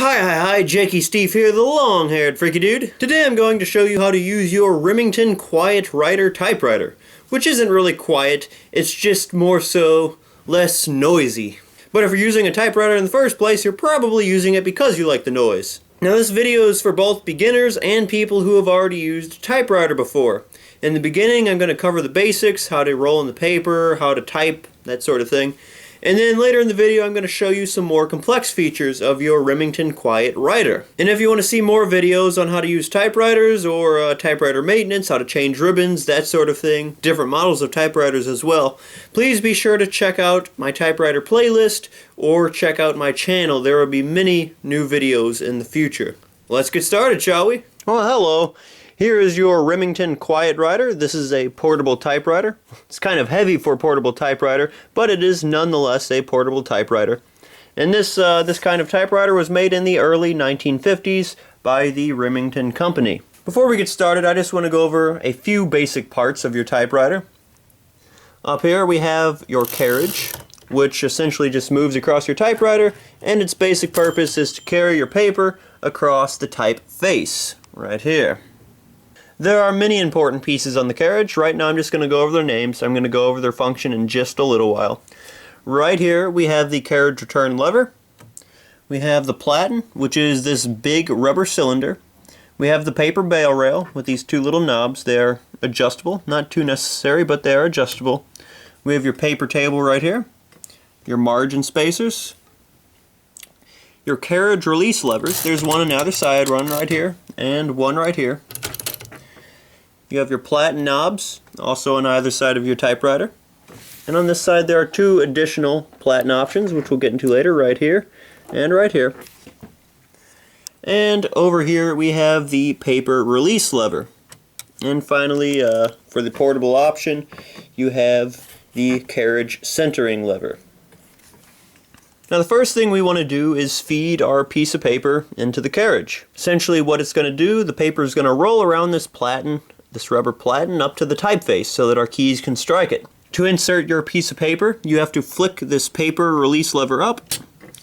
Hi, Jakey Steve here, the long-haired freaky dude. Today I'm going to show you how to use your Remington Quiet-Riter Typewriter, which isn't really quiet, it's just more so less noisy. But if you're using a typewriter in the first place, you're probably using it because you like the noise. Now this video is for both beginners and people who have already used a typewriter before. In the beginning I'm going to cover the basics, how to roll in the paper, how to type, that sort of thing. And then later in the video I'm going to show you some more complex features of your Remington Quiet-Riter. And if you want to see more videos on how to use typewriters or typewriter maintenance, how to change ribbons, that sort of thing, different models of typewriters as well, please be sure to check out my typewriter playlist or check out my channel. There will be many new videos in the future. Let's get started, shall we? Well, hello. Here is your Remington Quiet-Riter. This is a portable typewriter. It's kind of heavy for a portable typewriter, but it is nonetheless a portable typewriter. And this kind of typewriter was made in the early 1950s by the Remington Company. Before we get started, I just want to go over a few basic parts of your typewriter. Up here we have your carriage, which essentially just moves across your typewriter, and its basic purpose is to carry your paper across the typeface, right here. There are many important pieces on the carriage. Right now I'm just going to go over their names. I'm going to go over their function in just a little while. Right here we have the carriage return lever. We have the platen, which is this big rubber cylinder. We have the paper bail rail with these two little knobs. They are adjustable. Not too necessary, but they are adjustable. We have your paper table right here. Your margin spacers. Your carriage release levers. There's one on the other side, one right here, and one right here. You have your platen knobs, also on either side of your typewriter. And on this side there are two additional platen options, which we'll get into later, right here and right here. And over here we have the paper release lever. And finally, for the portable option, you have the carriage centering lever. Now the first thing we want to do is feed our piece of paper into the carriage. Essentially what it's going to do, the paper is going to roll around this rubber platen up to the typeface so that our keys can strike it. To insert your piece of paper, you have to flick this paper release lever up,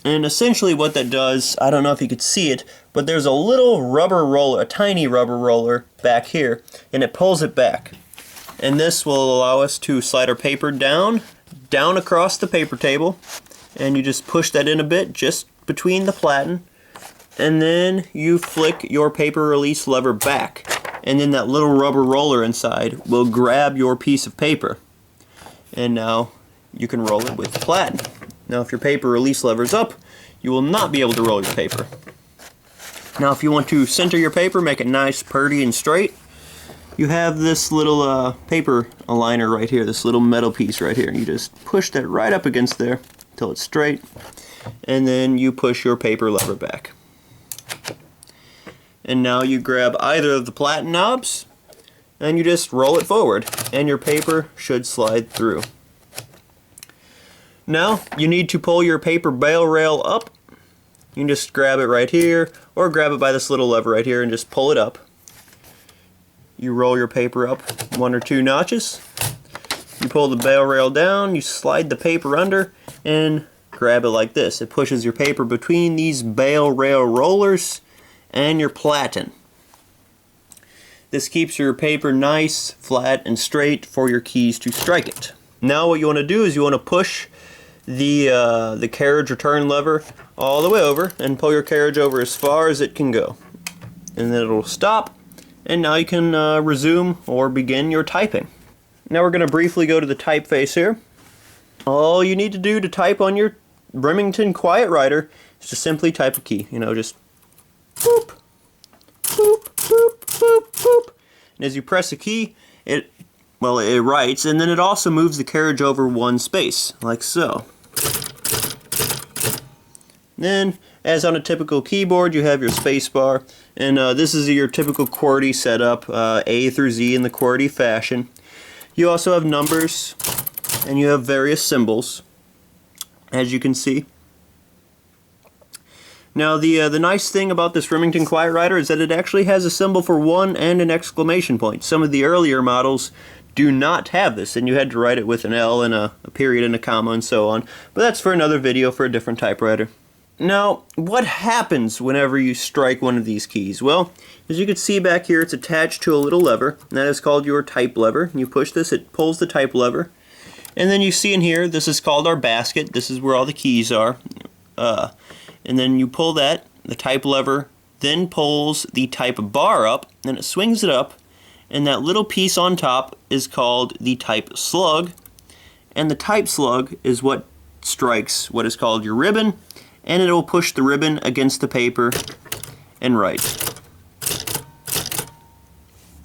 and essentially what that does, I don't know if you could see it, but there's a little rubber roller, a tiny rubber roller back here, and it pulls it back. And this will allow us to slide our paper down across the paper table, and you just push that in a bit just between the platen, and then you flick your paper release lever back. And then that little rubber roller inside will grab your piece of paper. And now you can roll it with the platen. Now if your paper release lever is up, you will not be able to roll your paper. Now if you want to center your paper, make it nice, purty, and straight, you have this little paper aligner right here, this little metal piece right here. You just push that right up against there until it's straight, and then you push your paper lever back. And now you grab either of the platen knobs and you just roll it forward and your paper should slide through. Now you need to pull your paper bail rail up. You can just grab it right here or grab it by this little lever right here and just pull it up. You roll your paper up 1 or 2 notches. You pull the bail rail down, you slide the paper under and grab it like this. It pushes your paper between these bail rail rollers and your platen. This keeps your paper nice, flat, and straight for your keys to strike it. Now what you want to do is you want to push the carriage return lever all the way over and pull your carriage over as far as it can go. And then it'll stop, and now you can resume or begin your typing. Now we're going to briefly go to the typeface here. All you need to do to type on your Remington Quiet-Riter is to simply type a key. You know, just boop, boop, boop, boop, boop. And as you press a key, it writes, and then it also moves the carriage over 1 space, like so. Then, as on a typical keyboard, you have your space bar, and this is your typical QWERTY setup, A through Z in the QWERTY fashion. You also have numbers, and you have various symbols, as you can see. Now the nice thing about this Remington Quiet-Riter is that it actually has a symbol for 1 and an exclamation point. Some of the earlier models do not have this, and you had to write it with an L and a period and a comma and so on. But that's for another video for a different typewriter. Now, what happens whenever you strike one of these keys? Well, as you can see back here, it's attached to a little lever, and that is called your type lever. You push this, it pulls the type lever. And then you see in here, this is called our basket. This is where all the keys are. And then you pull that, the type lever then pulls the type bar up, then it swings it up, and that little piece on top is called the type slug. And the type slug is what strikes what is called your ribbon, and it will push the ribbon against the paper and write.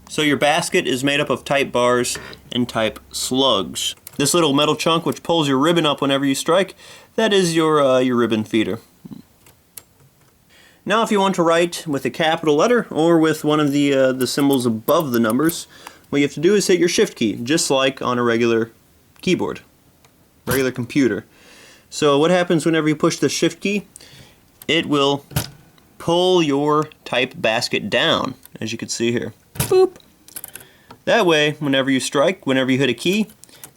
So your basket is made up of type bars and type slugs. This little metal chunk which pulls your ribbon up whenever you strike, that is your ribbon feeder. Now if you want to write with a capital letter or with one of the symbols above the numbers, what you have to do is hit your shift key, just like on a regular keyboard, regular computer. So what happens whenever you push the shift key? It will pull your type basket down, as you can see here. Boop. That way, whenever you strike, whenever you hit a key,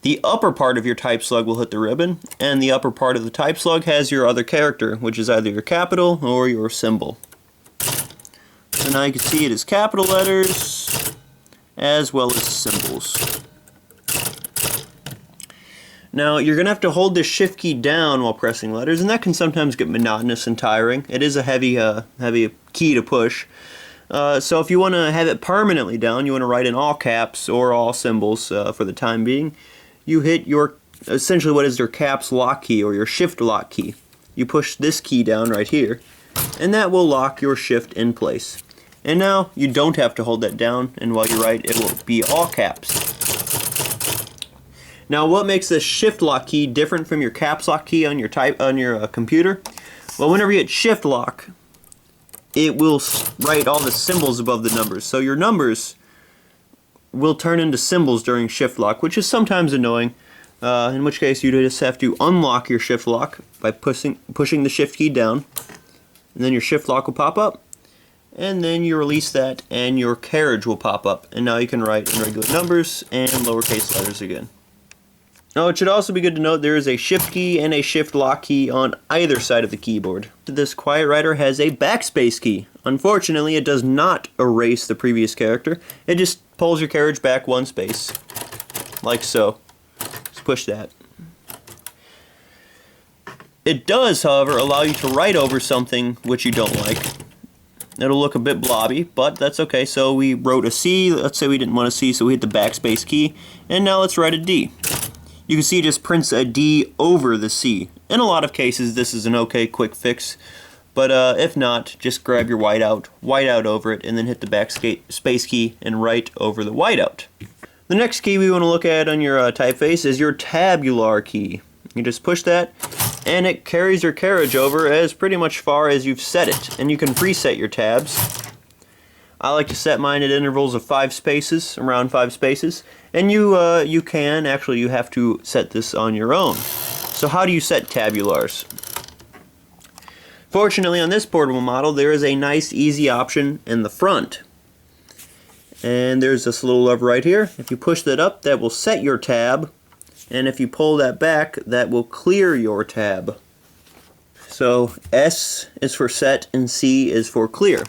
the upper part of your type slug will hit the ribbon, and the upper part of the type slug has your other character, which is either your capital or your symbol. So now you can see it is capital letters as well as symbols. Now you're going to have to hold the shift key down while pressing letters, and that can sometimes get monotonous and tiring. It is a heavy key to push. So if you want to have it permanently down, you want to write in all caps or all symbols for the time being, you hit your, essentially what is your caps lock key or your shift lock key. You push this key down right here, and that will lock your shift in place. And now you don't have to hold that down, and while you write, it will be all caps. Now what makes the shift lock key different from your caps lock key on your computer? Well, whenever you hit shift lock, it will write all the symbols above the numbers. So your numbers will turn into symbols during shift lock, which is sometimes annoying, in which case you just have to unlock your shift lock by pushing the shift key down, and then your shift lock will pop up, and then you release that and your carriage will pop up, and now you can write in regular numbers and lowercase letters again. Now it should also be good to note there is a shift key and a shift lock key on either side of the keyboard. This Quiet-Riter has a backspace key. Unfortunately, it does not erase the previous character. It just pulls your carriage back one space, like so. Just push that. It does, however, allow you to write over something which you don't like. It'll look a bit blobby, but that's okay. So we wrote a C. Let's say we didn't want a C, so we hit the backspace key. And now let's write a D. You can see it just prints a D over the C. In a lot of cases, this is an okay quick fix. But if not, just grab your whiteout over it, and then hit the backspace key and write over the whiteout. The next key we want to look at on your typeface is your tabular key. You just push that, and it carries your carriage over as pretty much far as you've set it. And you can preset your tabs. I like to set mine at intervals of 5 spaces, around 5 spaces. And you can, actually you have to set this on your own. So how do you set tabulars? Fortunately, on this portable model, there is a nice, easy option in the front. And there's this little lever right here. If you push that up, that will set your tab. And if you pull that back, that will clear your tab. So S is for set and C is for clear.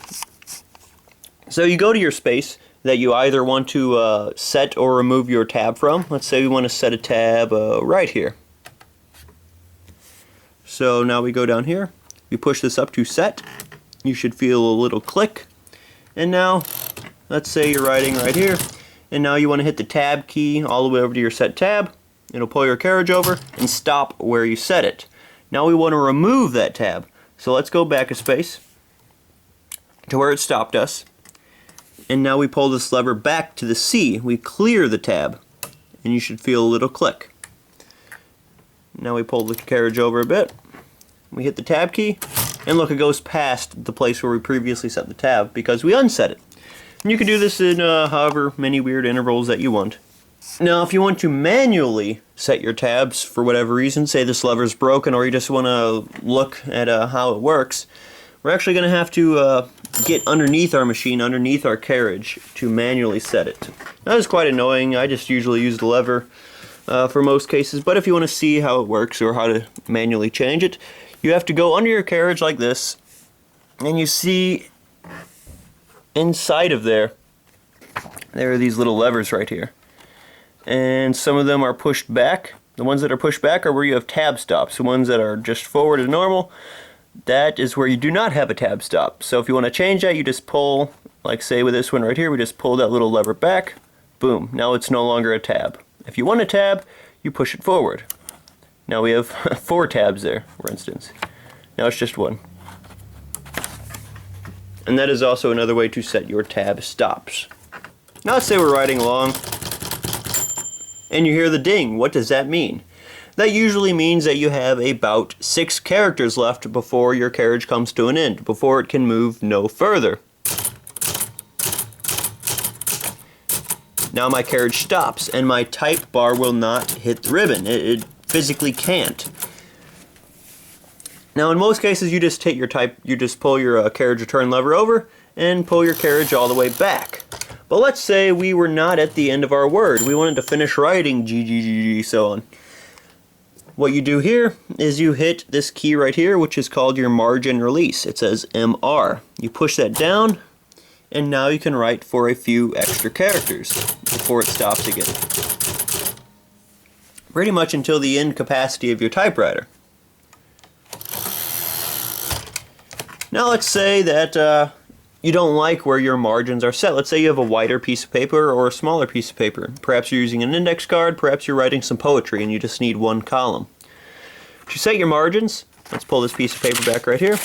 So you go to your space that you either want to set or remove your tab from. Let's say we want to set a tab right here. So now we go down here. We push this up to set. You should feel a little click. And now, let's say you're writing right here. And now you want to hit the tab key all the way over to your set tab. It'll pull your carriage over and stop where you set it. Now we want to remove that tab. So let's go back a space to where it stopped us. And now we pull this lever back to the C. We clear the tab. And you should feel a little click. Now we pull the carriage over a bit. We hit the tab key. And look, it goes past the place where we previously set the tab because we unset it. And you can do this in however many weird intervals that you want. Now if you want to manually set your tabs for whatever reason, say this lever's broken or you just want to look at how it works, we're actually going to have to get underneath our machine, underneath our carriage, to manually set it. That is quite annoying. I just usually use the lever for most cases, but if you want to see how it works or how to manually change it, you have to go under your carriage like this, and you see inside of there are these little levers right here. And some of them are pushed back. The ones that are pushed back are where you have tab stops. The ones that are just forward and normal, that is where you do not have a tab stop. So if you want to change that, you just pull, like say with this one right here, we just pull that little lever back. Boom, now it's no longer a tab. If you want a tab, you push it forward. Now we have 4 tabs there, for instance. Now it's just 1. And that is also another way to set your tab stops. Now let's say we're riding along and you hear the ding. What does that mean? That usually means that you have about 6 characters left before your carriage comes to an end, before it can move no further. Now my carriage stops and my type bar will not hit the ribbon. It physically can't. Now in most cases you just pull your carriage return lever over and pull your carriage all the way back. But let's say we were not at the end of our word. We wanted to finish writing G, so on. What you do here is you hit this key right here, which is called your margin release. It says MR. You push that down, and now you can write for a few extra characters before it stops again. Pretty much until the end capacity of your typewriter. Now let's say that you don't like where your margins are set. Let's say you have a wider piece of paper or a smaller piece of paper. Perhaps you're using an index card, perhaps you're writing some poetry and you just need 1 column. To set your margins, let's pull this piece of paper back right here.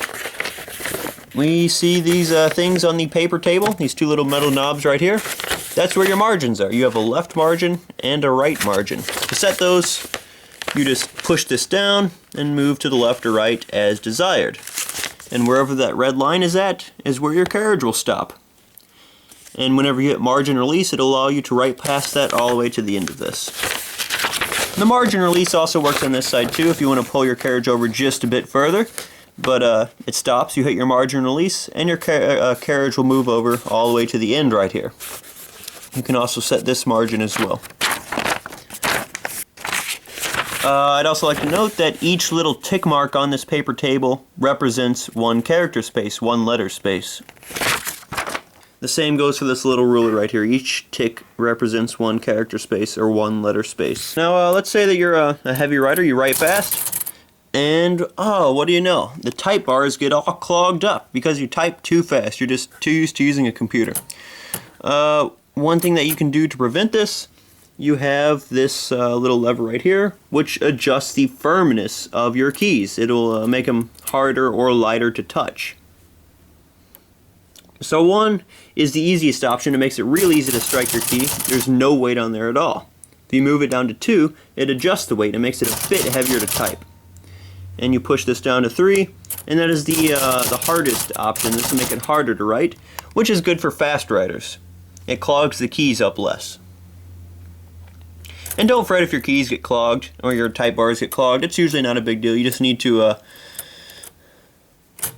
We see these things on the paper table, these 2 little metal knobs right here. That's where your margins are. You have a left margin and a right margin. To set those, you just push this down and move to the left or right as desired. And wherever that red line is at is where your carriage will stop. And whenever you hit margin release, it'll allow you to write past that all the way to the end of this. The margin release also works on this side too if you want to pull your carriage over just a bit further. But it stops, you hit your margin release, and your carriage will move over all the way to the end right here. You can also set this margin as well. I'd also like to note that each little tick mark on this paper table represents 1 character space, 1 letter space. The same goes for this little ruler right here. Each tick represents 1 character space or 1 letter space. Now let's say that you're a heavy writer, you write fast, and what do you know? The type bars get all clogged up because you type too fast. You're just too used to using a computer. One thing that you can do to prevent this, you have this little lever right here, which adjusts the firmness of your keys. It'll make them harder or lighter to touch. So 1 is the easiest option. It makes it real easy to strike your key. There's no weight on there at all. If you move it down to 2, it adjusts the weight. It makes it a bit heavier to type. And you push this down to 3, and that is the hardest option. This will make it harder to write, which is good for fast writers. It clogs the keys up less. And don't fret if your keys get clogged or your type bars get clogged. It's usually not a big deal. You just need to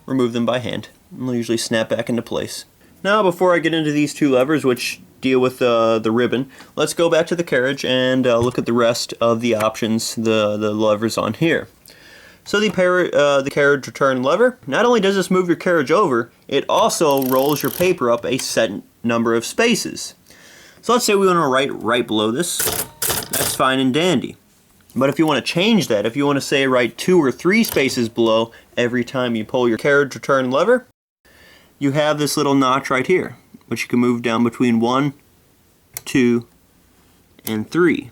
remove them by hand. And they'll usually snap back into place. Now before I get into these 2 levers which deal with the ribbon, let's go back to the carriage and look at the rest of the options, the levers on here. So the carriage return lever, not only does this move your carriage over, it also rolls your paper up a set number of spaces. So let's say we want to write right below this. That's fine and dandy. But if you want to change that, if you want to say write 2 or 3 spaces below every time you pull your carriage return lever, you have this little notch right here, which you can move down between 1, 2, and 3.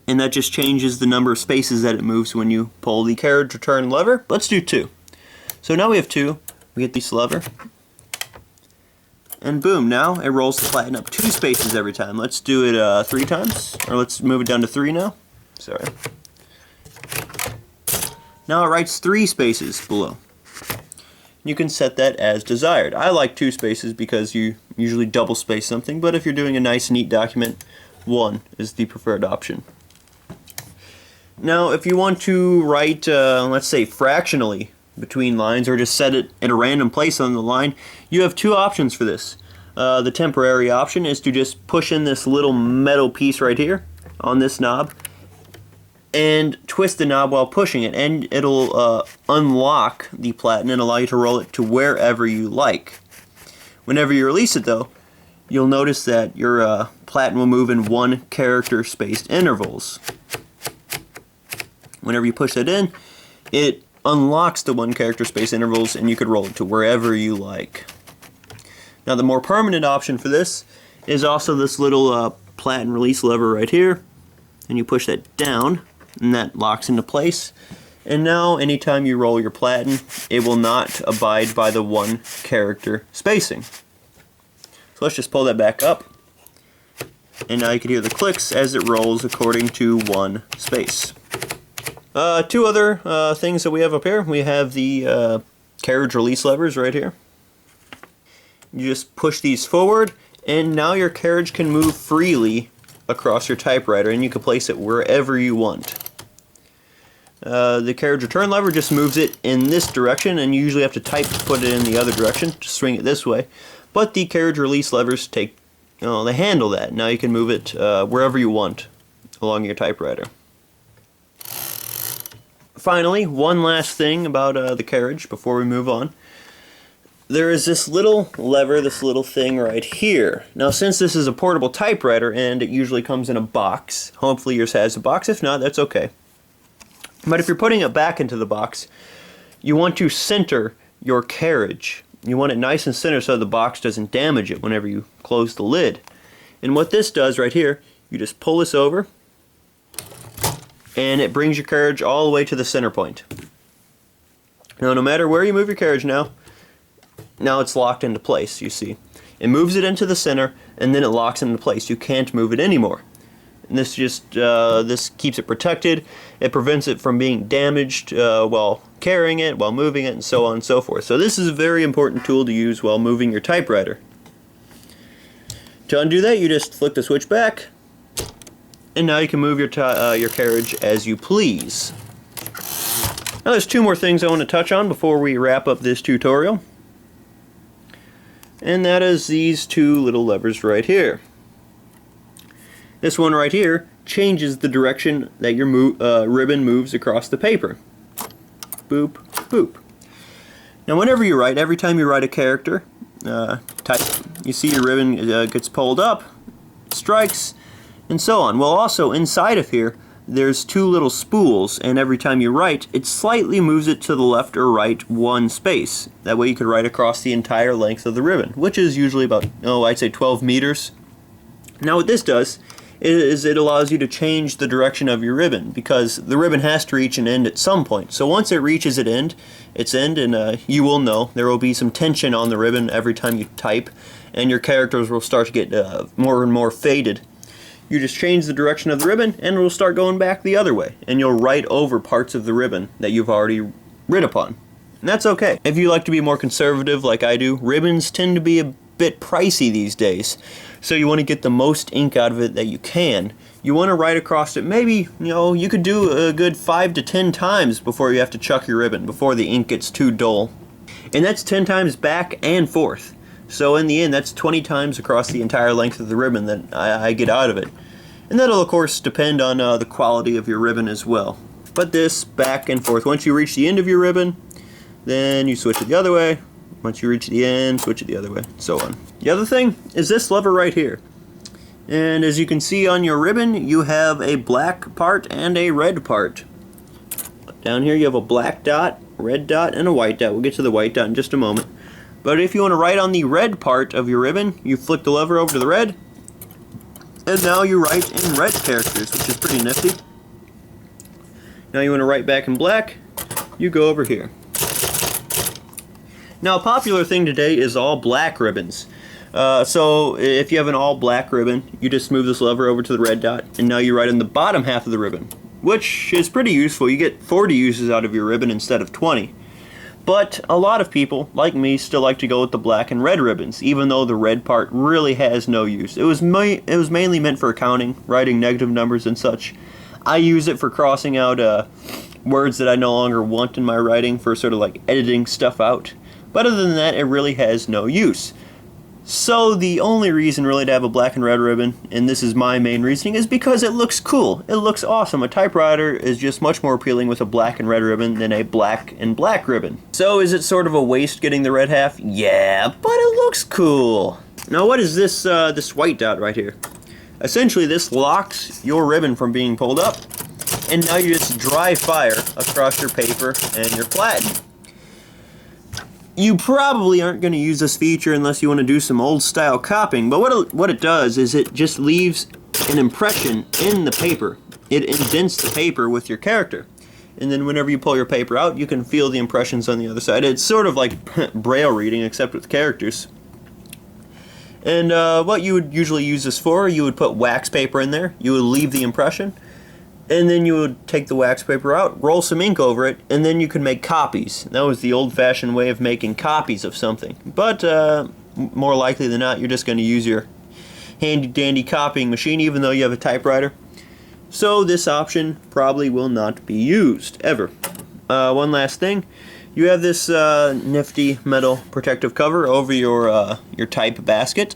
And that just changes the number of spaces that it moves when you pull the carriage return lever. Let's do 2. So now we have 2. We hit this lever. And boom, now it rolls the platen up 2 spaces every time. Let's do it 3 times. Or let's move it down to 3 now. Sorry. Now it writes 3 spaces below. You can set that as desired. I like 2 spaces because you usually double space something, but if you're doing a nice neat document, 1 is the preferred option. Now if you want to write, let's say fractionally between lines or just set it in a random place on the line, you have 2 options for this. The temporary option is to just push in this little metal piece right here on this knob and twist the knob while pushing it, and it'll unlock the platen and allow you to roll it to wherever you like. Whenever you release it though, you'll notice that your platen will move in 1 character spaced intervals. Whenever you push that in, it unlocks the 1 character space intervals and you could roll it to wherever you like. Now the more permanent option for this is also this little platen release lever right here, and you push that down and that locks into place, and now anytime you roll your platen it will not abide by the 1 character spacing. So let's just pull that back up, and now you can hear the clicks as it rolls according to 1 space. 2 other things that we have up here. We have the carriage release levers right here. You just push these forward and now your carriage can move freely across your typewriter, and you can place it wherever you want. The carriage return lever just moves it in this direction, and you usually have to put it in the other direction to swing it this way. But the carriage release levers they handle that. Now you can move it wherever you want along your typewriter. Finally, one last thing about the carriage before we move on. There is this little lever, this little thing right here. Now since this is a portable typewriter and it usually comes in a box, hopefully yours has a box, if not, that's okay. But if you're putting it back into the box, you want to center your carriage. You want it nice and center so the box doesn't damage it whenever you close the lid. And what this does right here, you just pull this over and it brings your carriage all the way to the center point. Now no matter where you move your carriage now it's locked into place, you see. It moves it into the center and then it locks into place. You can't move it anymore. And this just this keeps it protected. It prevents it from being damaged while carrying it, while moving it, and so on and so forth. So this is a very important tool to use while moving your typewriter. To undo that, you just flick the switch back, and now you can move your carriage as you please. Now there's 2 more things I want to touch on before we wrap up this tutorial. And that is these 2 little levers right here. This one right here changes the direction that your ribbon moves across the paper. Boop, boop. Now whenever you write, every time you write a character, type, you see your ribbon gets pulled up, strikes, and so on. Well, also inside of here, there's 2 little spools, and every time you write, it slightly moves it to the left or right 1 space. That way you could write across the entire length of the ribbon, which is usually about, I'd say 12 meters. Now what this does is it allows you to change the direction of your ribbon, because the ribbon has to reach an end at some point. So once it reaches its end, and you will know there will be some tension on the ribbon every time you type, and your characters will start to get more and more faded. You just change the direction of the ribbon and it will start going back the other way, and you'll write over parts of the ribbon that you've already writ upon. And that's okay. If you like to be more conservative like I do, ribbons tend to be a bit pricey these days, so you want to get the most ink out of it that you can. You want to write across it maybe, you could do a good 5 to 10 times before you have to chuck your ribbon, before the ink gets too dull. And that's 10 times back and forth. So in the end, that's 20 times across the entire length of the ribbon that I get out of it. And that'll of course depend on the quality of your ribbon as well. But this back and forth, once you reach the end of your ribbon, then you switch it the other way. Once you reach the end, switch it the other way, so on. The other thing is this lever right here. And as you can see on your ribbon, you have a black part and a red part. Down here you have a black dot, red dot, and a white dot. We'll get to the white dot in just a moment. But if you want to write on the red part of your ribbon, you flick the lever over to the red, and now you write in red characters, which is pretty nifty. Now you want to write back in black, you go over here. Now a popular thing today is all black ribbons. So if you have an all black ribbon, you just move this lever over to the red dot, and now you write in the bottom half of the ribbon, which is pretty useful. You get 40 uses out of your ribbon instead of 20. But a lot of people, like me, still like to go with the black and red ribbons, even though the red part really has no use. It was mainly meant for accounting, writing negative numbers and such. I use it for crossing out words that I no longer want in my writing, for sort of like editing stuff out. But other than that, it really has no use. So the only reason really to have a black and red ribbon, and this is my main reasoning, is because it looks cool. It looks awesome. A typewriter is just much more appealing with a black and red ribbon than a black and black ribbon. So is it sort of a waste getting the red half? Yeah, but it looks cool. Now what is this this white dot right here? Essentially this locks your ribbon from being pulled up, and now you just dry fire across your paper and your flat. You probably aren't going to use this feature unless you want to do some old style copying, but what it does is it just leaves an impression in the paper. It indents the paper with your character. And then whenever you pull your paper out, you can feel the impressions on the other side. It's sort of like braille reading, except with characters. And what you would usually use this for, you would put wax paper in there, you would leave the impression, and then you would take the wax paper out, roll some ink over it, and then you could make copies. That was the old-fashioned way of making copies of something. But more likely than not, you're just going to use your handy-dandy copying machine, even though you have a typewriter. So this option probably will not be used, ever. One last thing. You have this nifty metal protective cover over your type basket,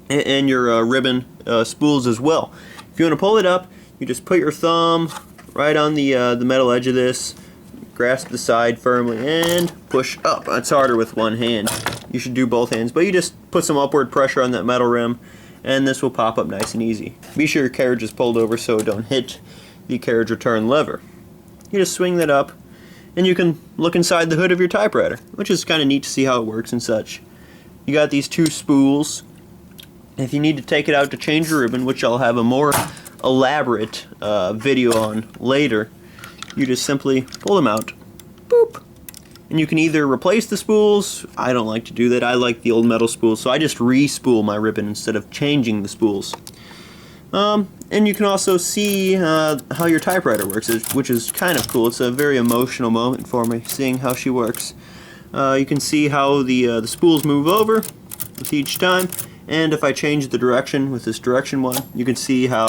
and your ribbon spools as well. If you want to pull it up, you just put your thumb right on the metal edge of this, grasp the side firmly, and push up. It's harder with one hand. You should do both hands, but you just put some upward pressure on that metal rim, and this will pop up nice and easy. Be sure your carriage is pulled over so it don't hit the carriage return lever. You just swing that up, and you can look inside the hood of your typewriter, which is kind of neat to see how it works and such. You got these two spools. If you need to take it out to change your ribbon, which I'll have a more elaborate video on later, you just simply pull them out, boop, and you can either replace the spools. I don't like to do that. I like the old metal spools, so I just re-spool my ribbon instead of changing the spools. And you can also see how your typewriter works, which is kind of cool. It's a very emotional moment for me, seeing how she works. You can see how the spools move over with each time, and if I change the direction with this direction one, you can see how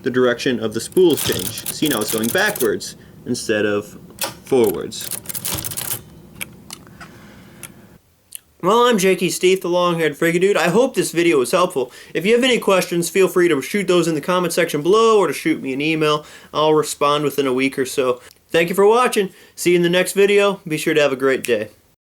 the direction of the spools change. See, now it's going backwards instead of forwards. Well, I'm Jakey Steve, the long-haired freaky dude. I hope this video was helpful. If you have any questions, feel free to shoot those in the comment section below or to shoot me an email. I'll respond within a week or so. Thank you for watching. See you in the next video. Be sure to have a great day.